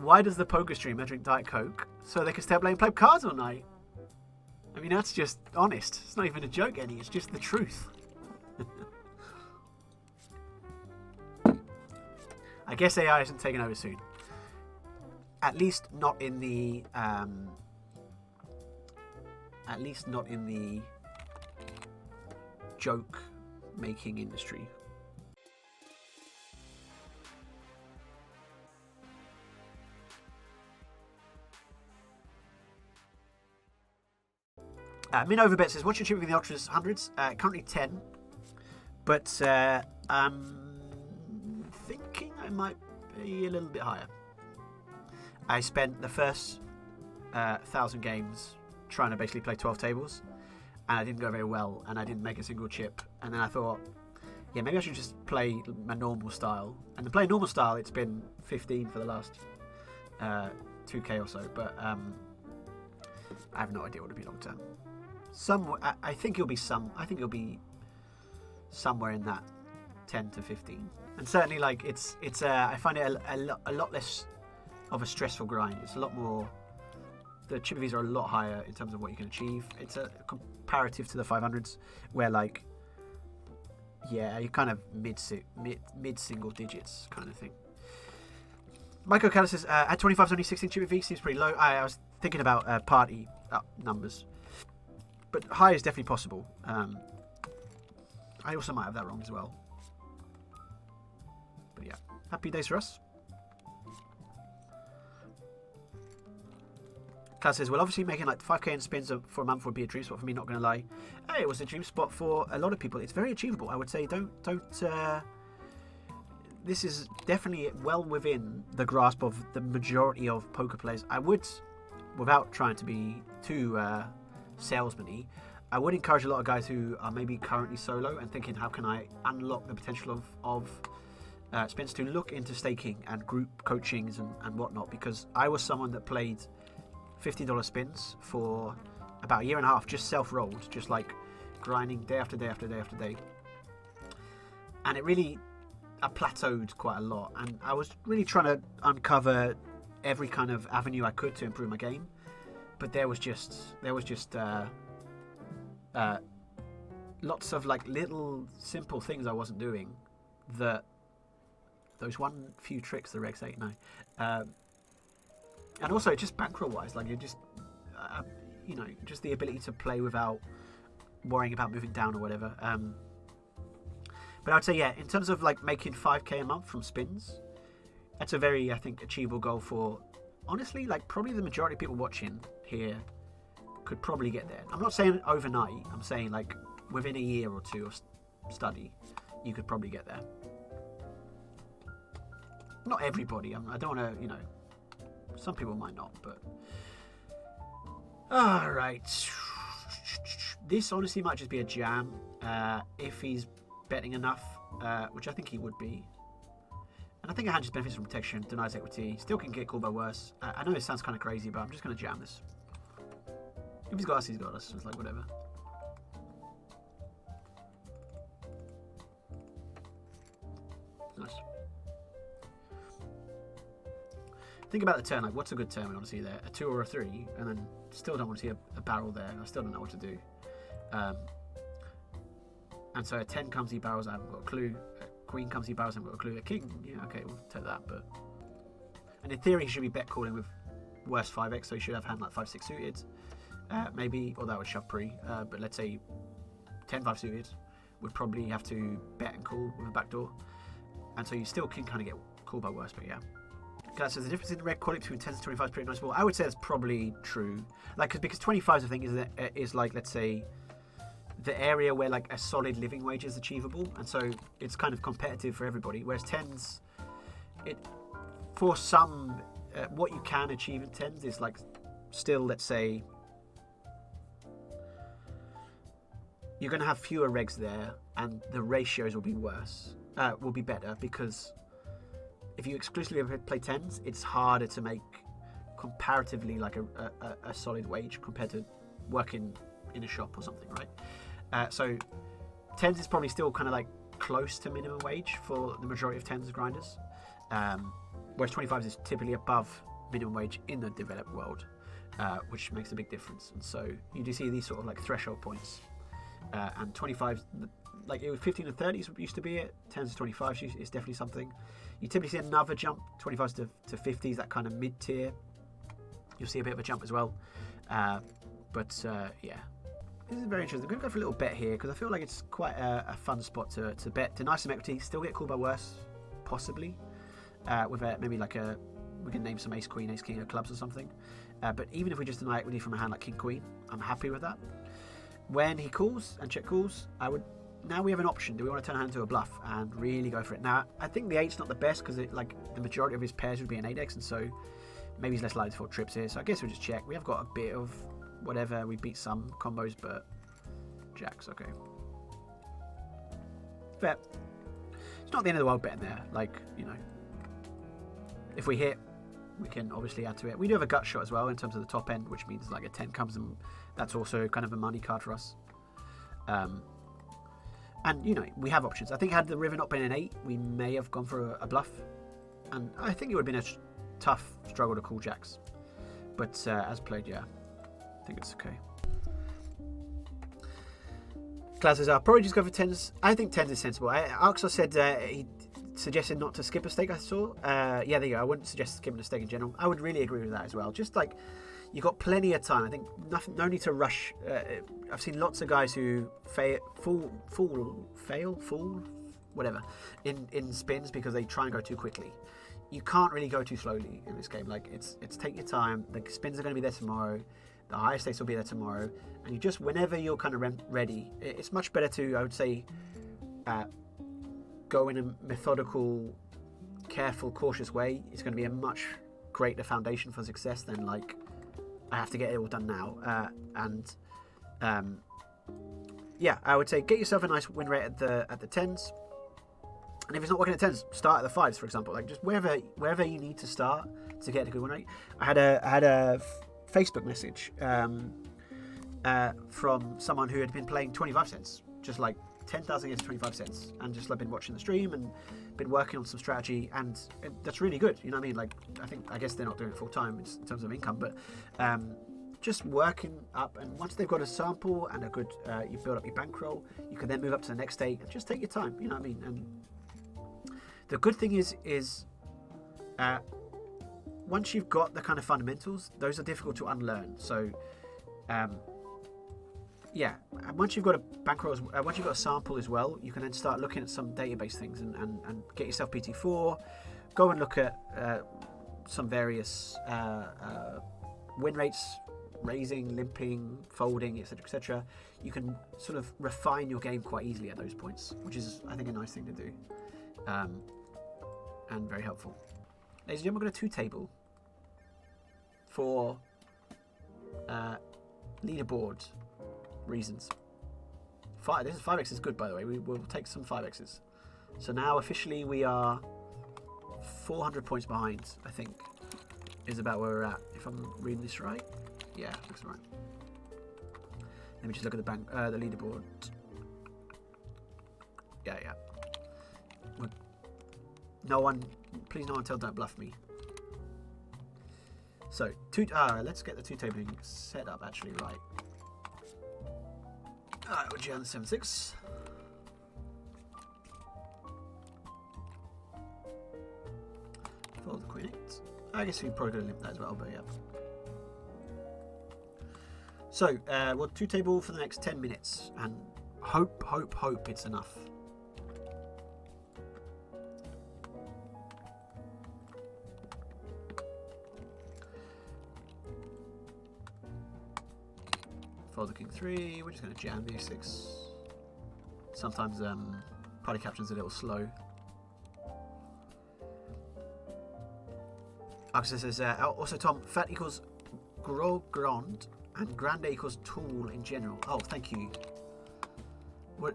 Why does the poker streamer drink Diet Coke? So they can stay up late and play cards all night. I mean, that's just honest. It's not even a joke, Eddie. It's just the truth. I guess AI isn't taking over soon. At least not in the joke making industry. Min Overbet says, what's your chip in the Ultras 100s? Currently 10. But I'm thinking I might be a little bit higher. I spent the first 1,000 games trying to basically play 12 tables. And I didn't go very well. And I didn't make a single chip. And then I thought, yeah, maybe I should just play my normal style. And to play normal style, it's been 15 for the last 2K or so. But I have no idea what it'll be long term. I think it'll be somewhere in that 10 to 15, and certainly like it's I find it a lot less of a stressful grind. It's a lot more. The chip fees are a lot higher in terms of what you can achieve. It's a comparative to the 500s, where like you're kind of mid single digits kind of thing. Michael Callis says at 25 only 16 chip fee seems pretty low. I was thinking about party numbers. But high is definitely possible. I also might have that wrong as well. But yeah, happy days for us. Class says, well, obviously making like 5k in spins for a month would be a dream spot for me, not going to lie. Hey, it was a dream spot for a lot of people. It's very achievable. I would say don't this is definitely well within the grasp of the majority of poker players. I would, without trying to be too salesman-y, I would encourage a lot of guys who are maybe currently solo and thinking, how can I unlock the potential of spins, to look into staking and group coachings and whatnot, because I was someone that played $50 spins for about a year and a half, just self-rolled, just like grinding day after day after day after day, and it really I plateaued quite a lot, and I was really trying to uncover every kind of avenue I could to improve my game. But there was just lots of like little simple things I wasn't doing, that those few tricks the regs ain't no, and also just bankroll wise, like you're just just the ability to play without worrying about moving down or whatever. But I would say, yeah, in terms of like making 5k a month from spins, that's a very, I think, achievable goal for, honestly, like probably the majority of people watching here could probably get there. I'm not saying overnight. I'm saying like within a year or two of study, you could probably get there. Not everybody. I don't want to, some people might not, but. All right. This honestly might just be a jam if he's betting enough, which I think he would be. And I think a hand just benefits from protection, denies equity, still can get called by worse. I know this sounds kind of crazy, but I'm just going to jam this. If he's got us, he's got us. It's like whatever. Nice. Think about the turn, like what's a good turn we want to see there? A 2 or a 3, and then still don't want to see a barrel there, and I still don't know what to do. And so a 10 comes, he barrels, I haven't got a clue. A queen comes, he barrels, I haven't got a clue. A king, yeah, okay, we'll take that. But and in theory, he should be bet calling with worse 5x, so he should have hand like 5-6 suited, maybe, or that would shove pre. But let's say 10-5 suited would probably have to bet and call with a backdoor, and so you still can kind of get called by worse. But yeah. Guys, so the difference in the red quality between 10s and 25 is pretty noticeable. I would say that's probably true. Like, because 25s, I think, is like, let's say, the area where like a solid living wage is achievable, and so it's kind of competitive for everybody. Whereas 10s, for some, what you can achieve in 10s is like still, let's say, you're going to have fewer regs there, and the ratios will be worse, will be better, because if you exclusively play 10s, it's harder to make comparatively like a solid wage compared to working in a shop or something, right? So 10s is probably still kind of like close to minimum wage for the majority of 10s grinders, whereas 25s is typically above minimum wage in the developed world, which makes a big difference. And so you do see these sort of like threshold points, and 25, like it was 15 and 30s used to be it. 10s to 25s is definitely something. You typically see another jump, 25s to 50s, that kind of mid tier. You'll see a bit of a jump as well, yeah, this is very interesting. I'm going to go for a little bet here because I feel like it's quite a fun spot to bet. Deny some equity, still get called by worse, possibly, with maybe like we can name some ace queen, ace king of clubs or something. But even if we just deny equity from a hand like king queen, I'm happy with that. When he calls and check calls, now we have an option. Do we want to turn a hand into a bluff and really go for it? Now, I think the 8's not the best because like the majority of his pairs would be an 8x, and so maybe he's less likely to fold trips here. So I guess we'll just check. We have got a bit of whatever. We beat some combos, but jacks, okay. Fair. It's not the end of the world betting there. Like, you know, if we hit, we can obviously add to it. We do have a gut shot as well in terms of the top end, which means like a 10 comes, and that's also kind of a money card for us. And, you know, we have options. I think had the river not been an 8, we may have gone for a bluff. And I think it would have been a tough struggle to call jacks. But as played, yeah, I think it's okay. Classes are probably just go for 10s. I think 10s is sensible. Arxos said he suggested not to skip a stake, I saw. Yeah, there you go. I wouldn't suggest skipping a stake in general. I would really agree with that as well. Just like, you've got plenty of time. I think no need to rush. I've seen lots of guys who fall, whatever, in spins because they try and go too quickly. You can't really go too slowly in this game. Like, it's take your time. The spins are going to be there tomorrow. The higher stakes will be there tomorrow. And you just, whenever you're kind of ready, it's much better to, I would say, go in a methodical, careful, cautious way. It's going to be a much greater foundation for success than like, I have to get it all done now. Yeah, I would say get yourself a nice win rate at the 10s. And if it's not working at 10s, start at the 5s, for example. Like, just wherever you need to start to get a good win rate. I had a Facebook message from someone who had been playing 25 cents, just like 10,000 against 25 cents, and just like been watching the stream and been working on some strategy, and that's really good. You know what I mean? Like, I guess they're not doing it full time in terms of income, but just working up. And once they've got a sample and a good, you build up your bankroll, you can then move up to the next stake and just take your time. You know what I mean? And the good thing is once you've got the kind of fundamentals, those are difficult to unlearn. So, yeah, once you've got a bankroll, once you've got a sample as well, you can then start looking at some database things and get yourself PT4. Go and look at some various win rates, raising, limping, folding, etc., etc. You can sort of refine your game quite easily at those points, which is, I think, a nice thing to do, and very helpful. Ladies and gentlemen, we're going to two-table for leaderboard reasons. This is 5x is good, by the way. We will take some 5x's. So now officially we are 400 points behind, I think, is about where we're at. If I'm reading this right, yeah, looks right. Let me just look at the leaderboard. Yeah. Please no one tell don't bluff me. So let's get the two tabling set up actually right. Alright, we're Jan 7-6. Fold the Queen 8. I guess we probably could have limped that as well, but yeah. So, we'll two table for the next 10 minutes and hope it's enough. Fold the King 3, we're just going to jam the A6. Sometimes party caption's a little slow. Axel says, also Tom, fat equals grand and grande equals tool in general. Oh, thank you. What?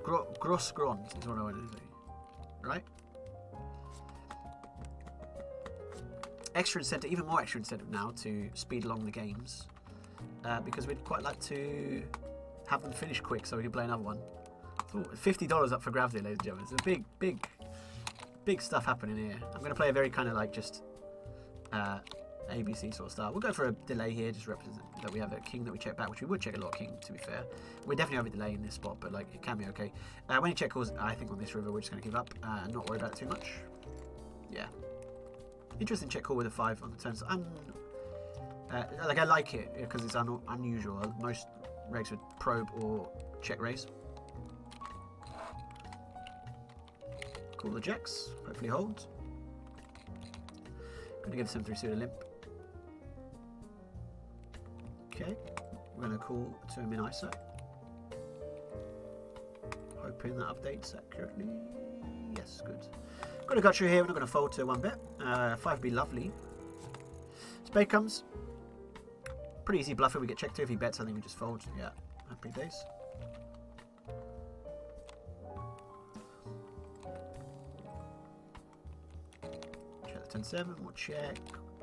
Gross grand is what I want to say. Right? Extra incentive, even more extra incentive now to speed along the games. Because we'd quite like to have them finish quick so we can play another one. So $50 up for grabs here, ladies and gentlemen. It's a big stuff happening here. I'm going to play a very kind of like just ABC sort of style. We'll go for a delay here, just represent that we have a king that we check back, which we would check a lot of king, to be fair. We definitely have a delay in this spot, but like it can be okay. When you check calls, I think on this river we're just going to give up and not worry about it too much. Yeah. Interesting check call with a 5 on the turn. So like I like it because it's unusual. Most regs would probe or check raise. Call the jacks, hopefully hold. Going to give the 7-3 suited a limp. Okay, we're going to call to him in ISO. Hoping that updates accurately. Yes, good. Got a gutcher here, we're not going to fold to 1 bet. 5 would be lovely. Spade comes. Pretty easy bluffer, we get checked to. If he bets, I think we just fold. Yeah, happy days. Check the 10-7, we'll check.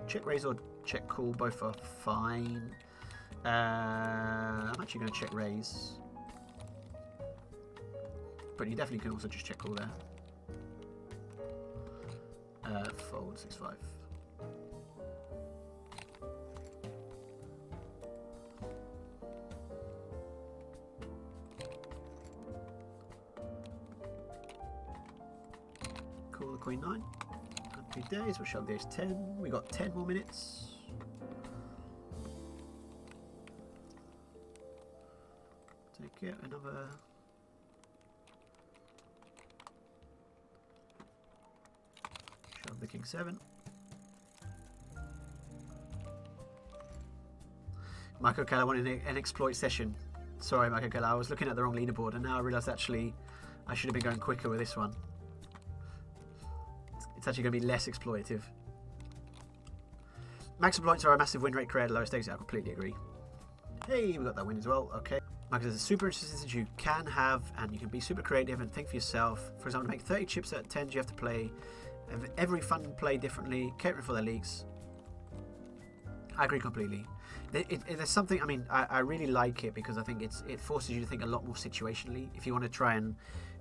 Check raise or check call, both are fine. I'm actually going to check raise. But you definitely can also just check call there. Fold 6-5. Call the Queen 9. Happy days, we'll shove the Ace 10. We got 10 more minutes. Take it, another. Shove the King 7. Michael Keller wanted an exploit session. Sorry, Michael Keller, I was looking at the wrong leaderboard and now I realise actually I should have been going quicker with this one. It's actually going to be less exploitative. Max exploits are a massive win rate created at lower stakes. I completely agree. Hey, we got that win as well. Okay. Michael says, it's super interesting that you can have and you can be super creative and think for yourself. For example, to make 30 chips at 10s, you have to play every fund play differently, catering for their leagues. I agree completely. There's something, I mean, I really like it because I think it forces you to think a lot more situationally. If you want to try and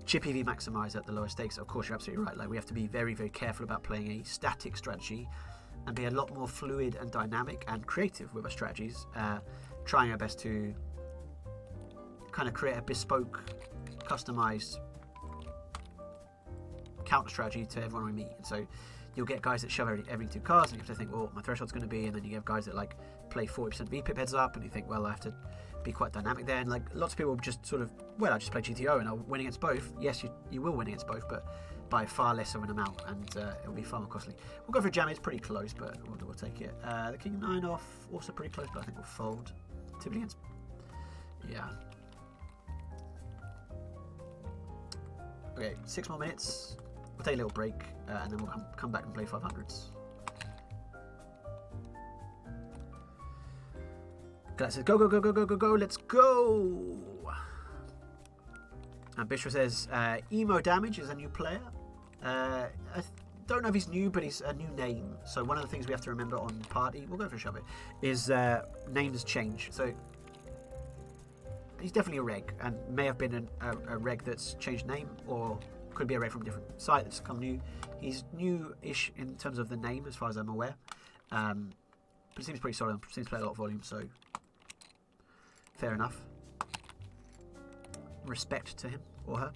chip EV maximize at the lower stakes, of course, you're absolutely right. Like, we have to be very, very careful about playing a static strategy and be a lot more fluid and dynamic and creative with our strategies, trying our best to kind of create a bespoke, customized counter strategy to everyone we meet. And so you'll get guys that shove every 2 cards and you have to think, well, my threshold's going to be, and then you have guys that like play 40% VPIP heads up and you think, well, I have to be quite dynamic there. And like lots of people just sort of, well, I just play GTO and I'll win against both. Yes, you will win against both, but by far less of an amount, and it'll be far more costly. We'll go for a jam. It's pretty close, but we'll take it. The King 9 off, also pretty close, but I think we'll fold. Typically against, yeah. Okay, 6 more minutes. We'll take a little break, and then we'll come back and play 500s. Glass says, go, go, go, go, go, go, go, let's go! And Bishop says, Emo Damage is a new player. I don't know if he's new, but he's a new name. So one of the things we have to remember on Party, we'll go for a shove it, is names change. So he's definitely a reg, and may have been a reg that's changed name, or could be a reg from a different site that's come new. He's new-ish in terms of the name, as far as I'm aware. But it seems pretty solid. Seems to play a lot of volume, so fair enough. Respect to him or her.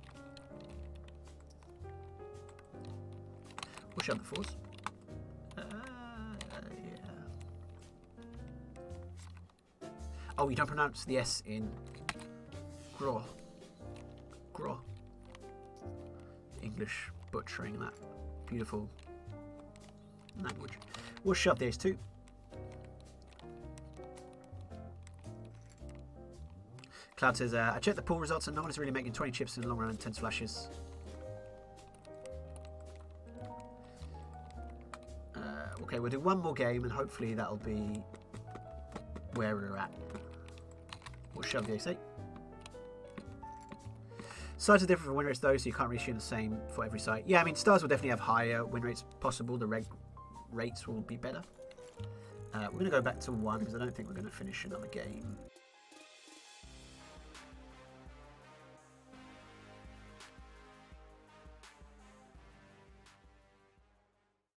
We'll shove the 4s. Yeah. Oh, you don't pronounce the S in Gro. Gro. English butchering that beautiful language. We'll shove the Ace-2. Cloud says, I checked the pool results and no one is really making 20 chips in the long run and 10 splashes. Okay, we'll do one more game and hopefully that'll be where we're at. We'll shove the Ace-8. Sides are different for win rates though, so you can't really assume the same for every site. Yeah, I mean, stars will definitely have higher win rates possible. The reg rates will be better. We're going to go back to 1 because I don't think we're going to finish another game.